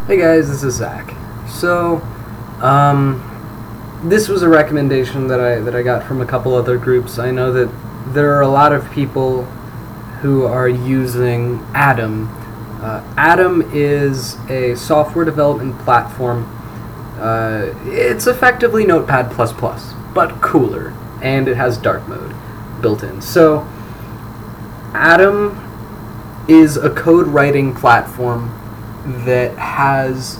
Hey guys, this is Zach. So, this was a recommendation that I got from a couple other groups. I know that there are a lot of people who are using Atom. Atom is a software development platform. It's effectively Notepad++, but cooler, and it has dark mode built in. So, Atom is a code writing platform that has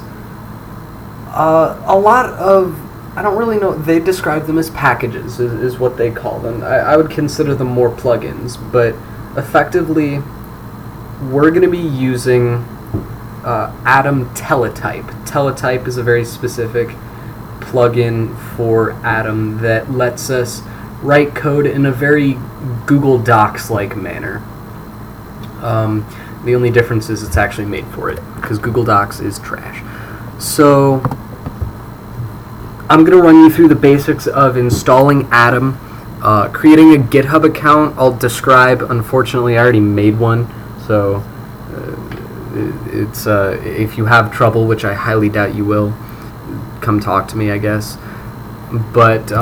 a lot of, I don't really know, they describe them as packages, is what they call them. I would consider them more plugins, but effectively we're going to be using Atom Teletype. Teletype is a very specific plugin for Atom that lets us write code in a very Google Docs-like manner. The only difference is it's actually made for it, because Google Docs is trash. So, I'm going to run you through the basics of installing Atom, creating a GitHub account. I'll describe, unfortunately I already made one, so it's if you have trouble, which I highly doubt you will, come talk to me, I guess. But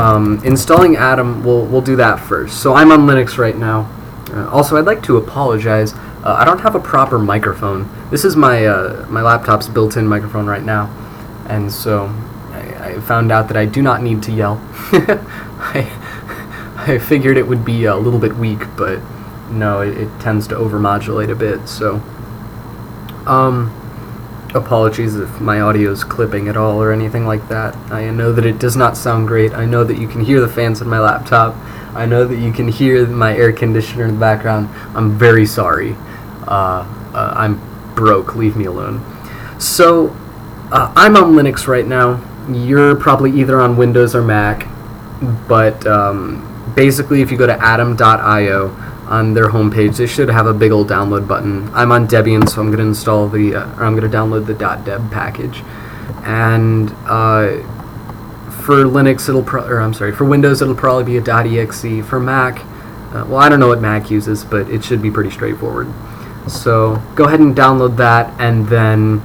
installing Atom, we'll do that first. So I'm on Linux right now. Also, I'd like to apologize. I don't have a proper microphone. This is my laptop's built-in microphone right now, and so I found out that I do not need to yell. I figured it would be a little bit weak, but no, it tends to overmodulate a bit. So, apologies if my audio is clipping at all or anything like that. I know that it does not sound great. I know that you can hear the fans in my laptop. I know that you can hear my air conditioner in the background. I'm very sorry. I'm broke. Leave me alone. So, I'm on Linux right now. You're probably either on Windows or Mac. But basically, if you go to atom.io on their homepage, they should have a big old download button. I'm on Debian, so I'm going to install I'm going to download the .deb package. And for Linux, for Windows, it'll probably be a .exe. For Mac, well, I don't know what Mac uses, but it should be pretty straightforward. So go ahead and download that, and then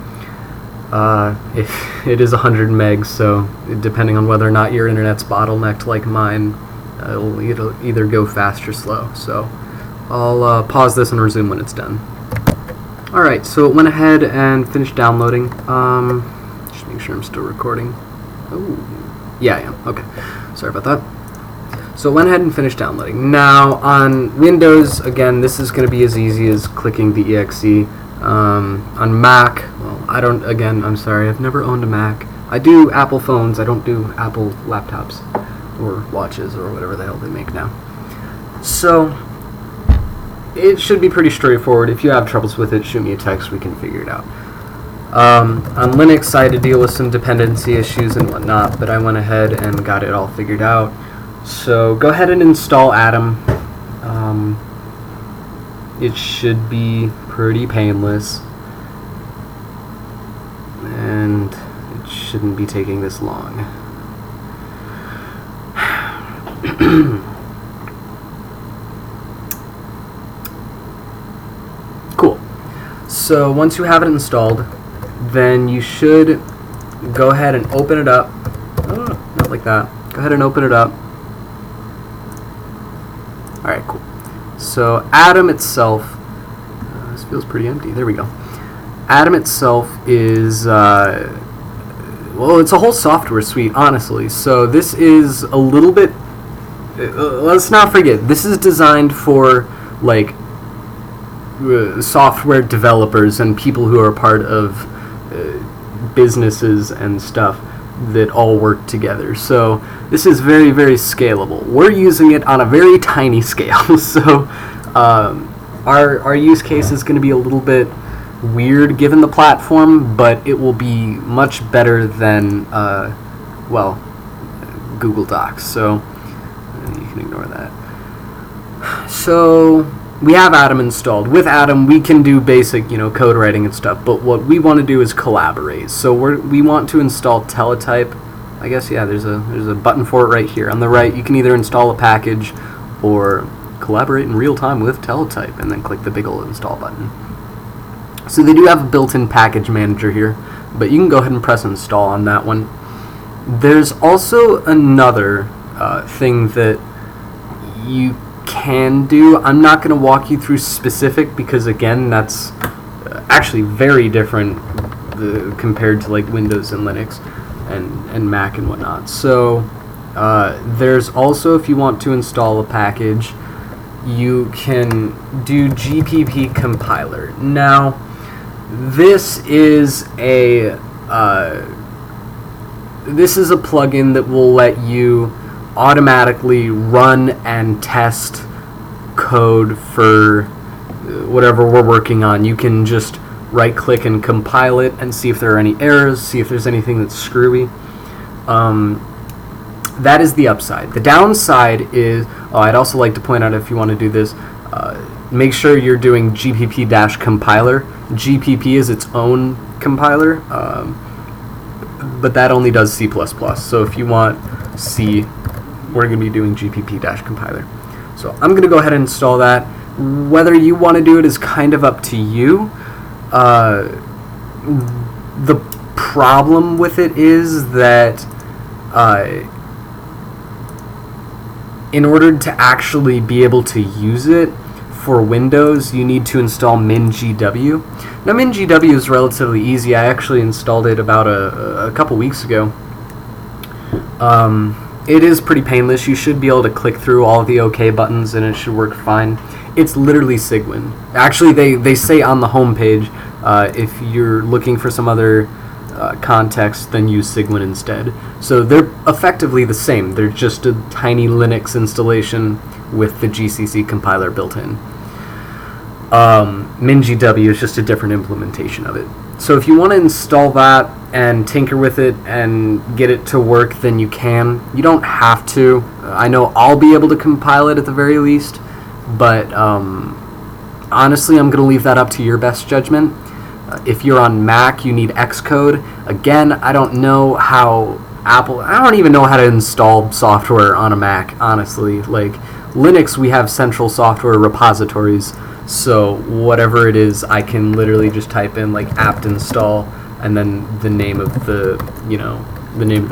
it is 100 megs, so depending on whether or not your internet's bottlenecked like mine, it'll either go fast or slow. So I'll pause this and resume when it's done. Alright, so it went ahead and finished downloading. Just make sure I'm still recording. Oh, yeah, I am. Okay, sorry about that. So it went ahead and finished downloading. Now, on Windows, again, this is going to be as easy as clicking the exe. On Mac, well, I'm sorry, I've never owned a Mac. I do Apple phones, I don't do Apple laptops, or watches, or whatever the hell they make now. So, it should be pretty straightforward. If you have troubles with it, shoot me a text, we can figure it out. On Linux, I had to deal with some dependency issues and whatnot, but I went ahead and got it all figured out. So go ahead and install Atom. It should be pretty painless, and it shouldn't be taking this long. Cool. So once you have it installed, then you should go ahead and open it up. Oh, not like that. Go ahead and open it up. Alright, cool. So Atom itself, this feels pretty empty. There we go. Atom itself is, well, it's a whole software suite, honestly. So this is a little bit, let's not forget, this is designed for, like, software developers and people who are part of businesses and stuff that all work together. So this is very, very scalable. We're using it on a very tiny scale, so our use case is going to be a little bit weird given the platform, but it will be much better than, well, Google Docs, so you can ignore that. So we have Atom installed. With Atom, we can do basic, code writing and stuff, but what we want to do is collaborate. So we want to install Teletype. I guess, yeah, there's a button for it right here. On the right, you can either install a package or collaborate in real time with Teletype, and then click the big old install button. So they do have a built-in package manager here. but you can go ahead and press install on that one. There's also another thing that you can do. I'm not going to walk you through specific because, again, that's actually very different compared to like Windows and Linux and Mac and whatnot. So there's also, if you want to install a package, you can do GPP compiler. Now, this is a plugin that will let you automatically run and test code for whatever we're working on. You can just right-click and compile it and see if there are any errors, see if there's anything that's screwy. That is the upside. The downside is, I'd also like to point out, if you want to do this, make sure you're doing GPP-compiler. GPP is its own compiler, but that only does C++. So if you want C, we're going to be doing GPP-compiler. So I'm going to go ahead and install that. Whether you want to do it is kind of up to you. The problem with it is that in order to actually be able to use it for Windows, you need to install MinGW. Now, MinGW is relatively easy. I actually installed it about a couple weeks ago. It is pretty painless. You should be able to click through all of the OK buttons and it should work fine. It's literally Cygwin. Actually, they say on the home page, if you're looking for some other context, then use Cygwin instead. So they're effectively the same. They're just a tiny Linux installation with the GCC compiler built in. MinGW is just a different implementation of it. So if you want to install that and tinker with it and get it to work, then you can. You don't have to. I know I'll be able to compile it at the very least, but honestly, I'm going to leave that up to your best judgment. If you're on Mac, you need Xcode. Again, I don't know how I don't even know how to install software on a Mac, honestly. Like Linux, we have central software repositories, so whatever it is, I can literally just type in like apt install and then the name of the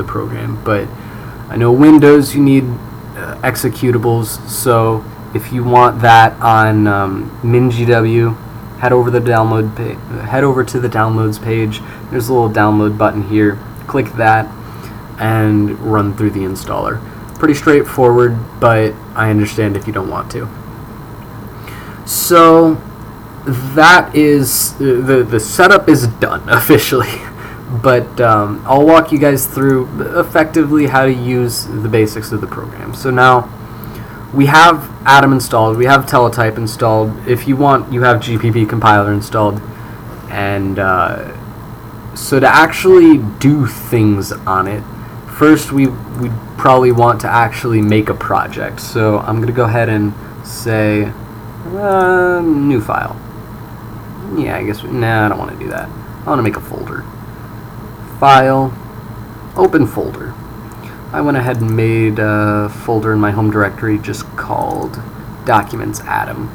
program. But I know Windows, you need executables, so if you want that on MinGW, head over to the downloads page. There's a little download button here. Click that and run through the installer. Pretty straightforward, but I understand if you don't want to. So that is the setup is done officially, but I'll walk you guys through effectively how to use the basics of the program. So now we have Atom installed, we have Teletype installed. If you want, you have GPP compiler installed, and so to actually do things on it, first we probably want to actually make a project. So I'm going to go ahead and say new file. Yeah, I guess, nah, I don't want to do that. I want to make a folder. File, open folder. I went ahead and made a folder in my home directory just called Documents Atom.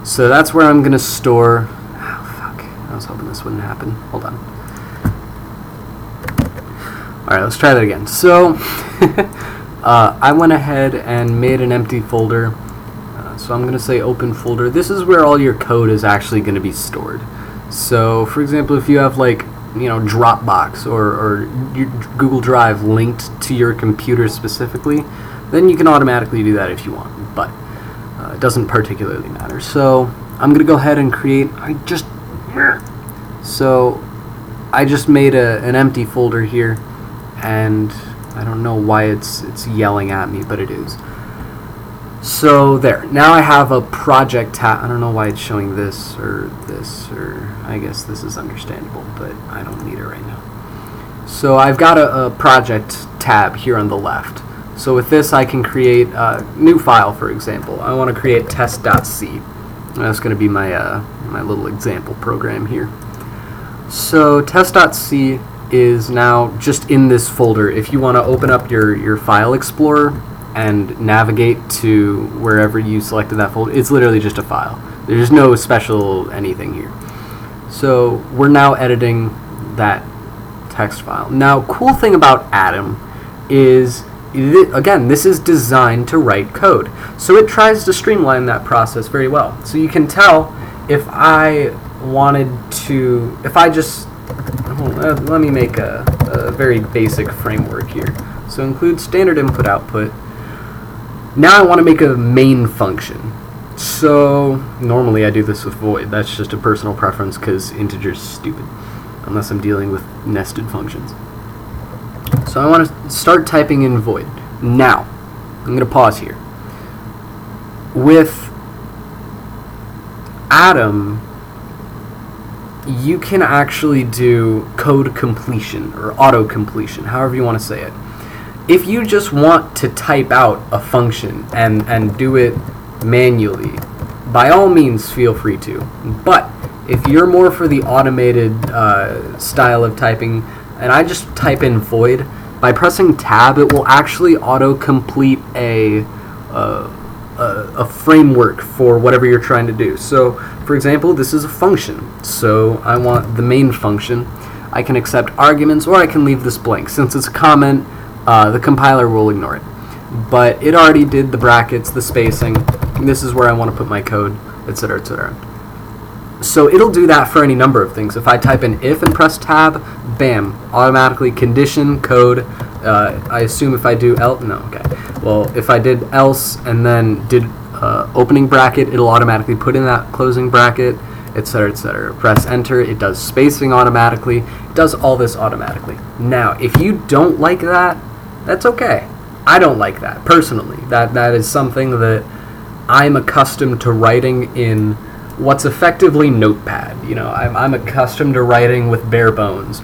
So that's where I'm going to store... Oh, fuck. I was hoping this wouldn't happen. Hold on. Alright, let's try that again. So, I went ahead and made an empty folder. So I'm going to say open folder. This is where all your code is actually going to be stored. So, for example, if you have like, Dropbox or your Google Drive linked to your computer specifically, then you can automatically do that if you want, but it doesn't particularly matter. So I'm going to go ahead and create, I just made an empty folder here, and I don't know why it's yelling at me, but it is. So there, now I have a project tab. I don't know why it's showing this, or I guess this is understandable, but I don't need it right now. So I've got a project tab here on the left. So with this I can create a new file, for example. I want to create test.c. That's going to be my my little example program here. So test.c is now just in this folder. If you want to open up your file explorer and navigate to wherever you selected that folder, it's literally just a file. There's no special anything here. So we're now editing that text file. Now, cool thing about Atom is, again, this is designed to write code. So it tries to streamline that process very well. So you can tell if I wanted to, if I just, let me make a very basic framework here. So include standard input output. Now I want to make a main function. So normally I do this with void. That's just a personal preference because integer's stupid, unless I'm dealing with nested functions. So I want to start typing in void. Now, I'm going to pause here. With Atom, you can actually do code completion or auto completion, however you want to say it. If you just want to type out a function and do it manually, by all means feel free to. But if you're more for the automated style of typing, and I just type in void, by pressing tab it will actually auto-complete a framework for whatever you're trying to do. So for example, this is a function, so I want the main function. I can accept arguments or I can leave this blank. Since it's a comment, the compiler will ignore it. But it already did the brackets, the spacing. This is where I want to put my code, etc., etc. So it'll do that for any number of things. If I type in if and press tab, bam, automatically condition, code. I assume if I do else, no, okay. Well, if I did else and then did opening bracket, it'll automatically put in that closing bracket, etc., etc. Press enter, it does spacing automatically. It does all this automatically. Now, if you don't like that, that's okay. I don't like that, personally. That is something that I'm accustomed to writing in what's effectively Notepad. You know, I'm accustomed to writing with bare bones.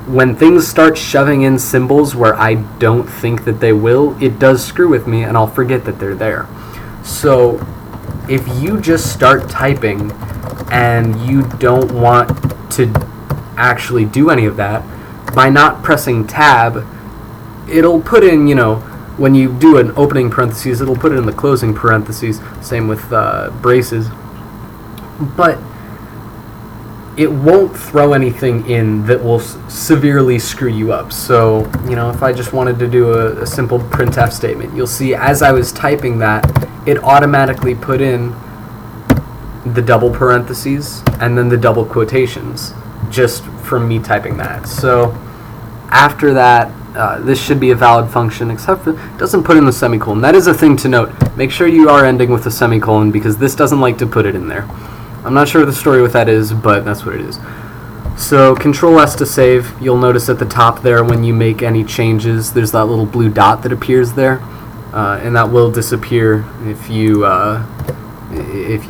When things start shoving in symbols where I don't think that they will, it does screw with me and I'll forget that they're there. So if you just start typing and you don't want to actually do any of that, by not pressing tab, it'll put in, you know, when you do an opening parentheses, it'll put it in the closing parentheses. Same with braces. But it won't throw anything in that will severely screw you up. So, you know, if I just wanted to do a simple printf statement, you'll see as I was typing that, it automatically put in the double parentheses and then the double quotations just from me typing that. So after that, this should be a valid function, except for it doesn't put in the semicolon. That is a thing to note. Make sure you are ending with a semicolon because this doesn't like to put it in there. I'm not sure what the story with that is, but that's what it is. So Control S to save. You'll notice at the top there when you make any changes, there's that little blue dot that appears there, and that will disappear if you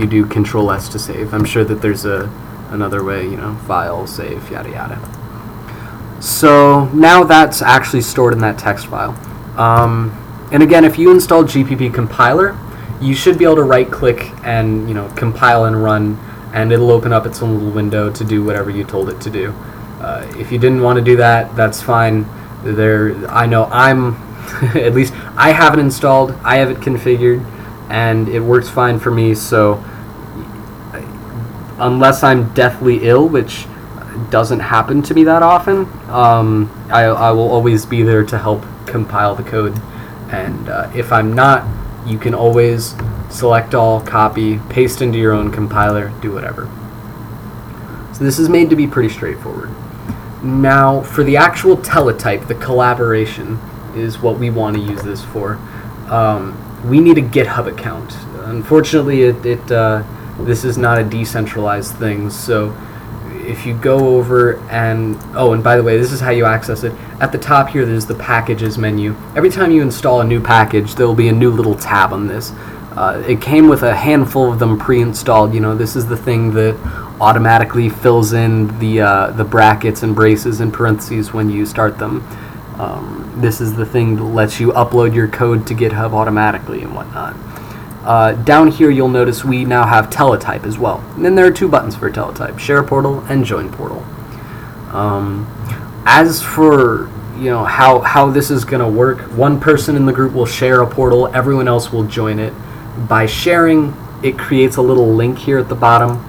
do Control S to save. I'm sure that there's another way, you know, file, save, yada yada. So now that's actually stored in that text file. And again, if you install GPP compiler, you should be able to right click and, you know, compile and run, and it'll open up its own little window to do whatever you told it to do. If you didn't want to do that, that's fine. I know I'm at least I have it installed, I have it configured, and it works fine for me. So unless I'm deathly ill, which doesn't happen to me that often, I will always be there to help compile the code. And if I'm not, you can always select all, copy, paste into your own compiler, do whatever. So this is made to be pretty straightforward. Now for the actual teletype, the collaboration is what we want to use this for. We need a GitHub account. Unfortunately, this is not a decentralized thing, so if you go over and, oh, and by the way, this is how you access it. At the top here, there's the packages menu. Every time you install a new package, there will be a new little tab on this. It came with a handful of them pre-installed. You know, this is the thing that automatically fills in the brackets and braces and parentheses when you start them. This is the thing that lets you upload your code to GitHub automatically and whatnot. Down here you'll notice we now have Teletype as well. And then there are two buttons for Teletype, Share Portal and Join Portal. As for, you know, how this is going to work, one person in the group will share a portal, everyone else will join it. By sharing, it creates a little link here at the bottom,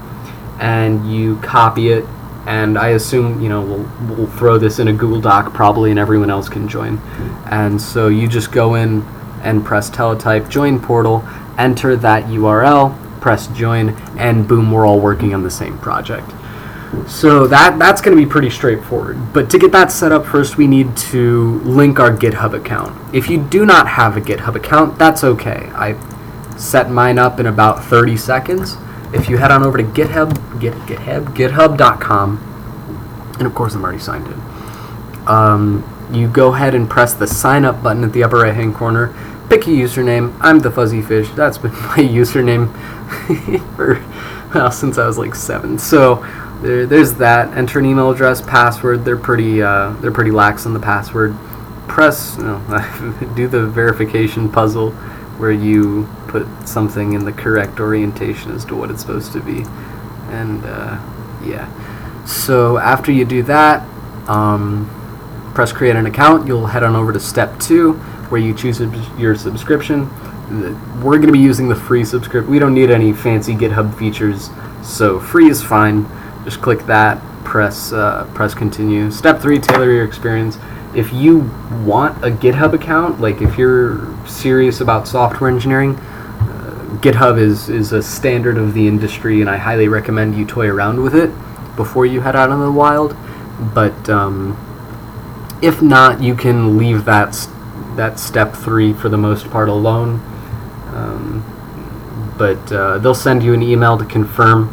and you copy it and I assume, we'll throw this in a Google Doc probably, and everyone else can join. And so you just go in and press Teletype join portal, enter that URL, press join, and boom, we're all working on the same project. So that's going to be pretty straightforward. But to get that set up, first we need to link our GitHub account. If you do not have a GitHub account, that's okay. I set mine up in about 30 seconds. If you head on over to github.com, and of course I'm already signed in, you go ahead and press the sign up button at the upper right hand corner, pick a username. I'm the Fuzzy Fish. That's been my username since I was like 7. So there's that. Enter an email address, password. They're pretty lax on the password. Press do the verification puzzle where you put something in the correct orientation as to what it's supposed to be. And yeah. So after you do that, press create an account. You'll head on over to step 2 where you choose your subscription. We're going to be using the free subscription. We don't need any fancy GitHub features, so free is fine. Just click that, press continue. Step 3, tailor your experience. If you want a GitHub account, like if you're serious about software engineering, GitHub is a standard of the industry, and I highly recommend you toy around with it before you head out into the wild. But if not, you can leave that step 3 for the most part alone. But they'll send you an email to confirm.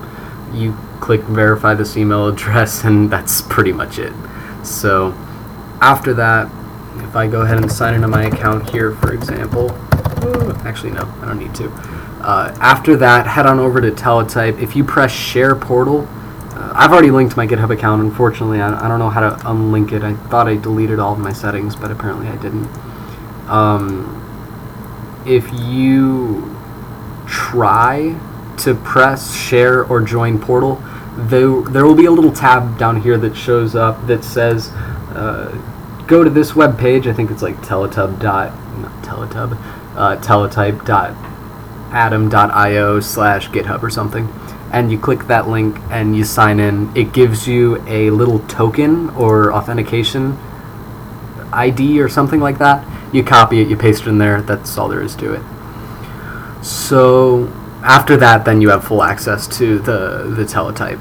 You click verify this email address, and that's pretty much it. So after that, if I go ahead and sign into my account here, for example, actually no, I don't need to. After that, head on over to Teletype. If you press share portal, I've already linked my GitHub account. Unfortunately, I don't know how to unlink it. I thought I deleted all of my settings, but apparently I didn't. If you try to press share or join portal, there will be a little tab down here that shows up that says go to this web page. I think it's like teletype.atom.io/GitHub or something, and you click that link and you sign in. It gives you a little token or authentication ID or something like that. You copy it, you paste it in there. That's all there is to it. So after that, then you have full access to the Teletype.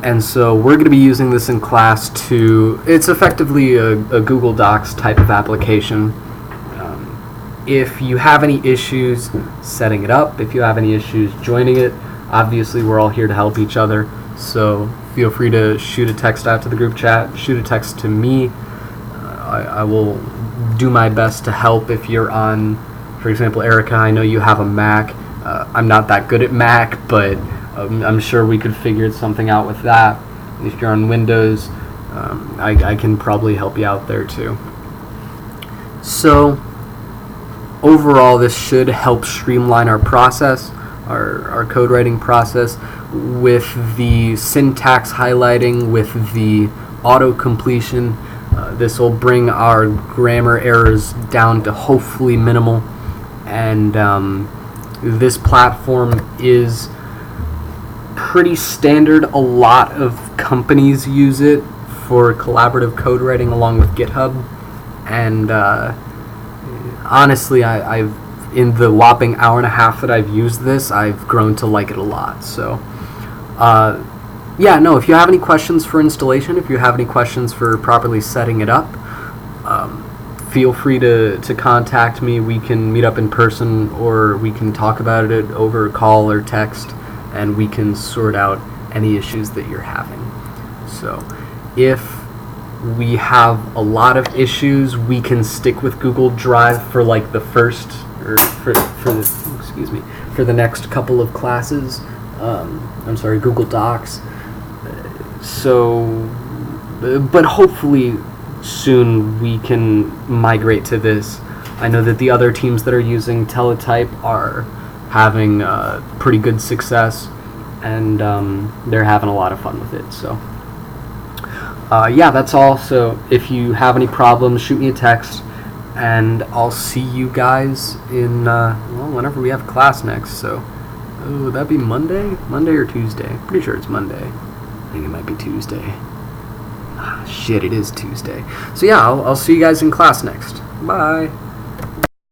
And so we're going to be using this in class to, it's effectively a Google Docs type of application. If you have any issues setting it up, if you have any issues joining it, obviously we're all here to help each other. So feel free to shoot a text out to the group chat, shoot a text to me. I will do my best to help. If you're on, for example, Erica, I know you have a Mac. I'm not that good at Mac, but I'm sure we could figure something out with that. If you're on Windows, I can probably help you out there too. So overall, this should help streamline our process, our code writing process, with the syntax highlighting, with the auto completion. This will bring our grammar errors down to hopefully minimal. And this platform is pretty standard. A lot of companies use it for collaborative code writing along with GitHub. And honestly, I've in the whopping hour and a half that I've used this, I've grown to like it a lot. So yeah, no, if you have any questions for installation, if you have any questions for properly setting it up, feel free to contact me. We can meet up in person, or we can talk about it over call or text, and we can sort out any issues that you're having. So if we have a lot of issues, we can stick with Google Drive for like the first, or for the next couple of classes. Google Docs. So, but hopefully soon we can migrate to this. I know that the other teams that are using Teletype are having pretty good success, and they're having a lot of fun with it. So yeah, that's all. So if you have any problems, shoot me a text, and I'll see you guys in whenever we have class next. So would that be Monday or Tuesday? Pretty sure it's Monday. I think it might be Tuesday. Ah, shit, it is Tuesday. So yeah, I'll see you guys in class next. Bye.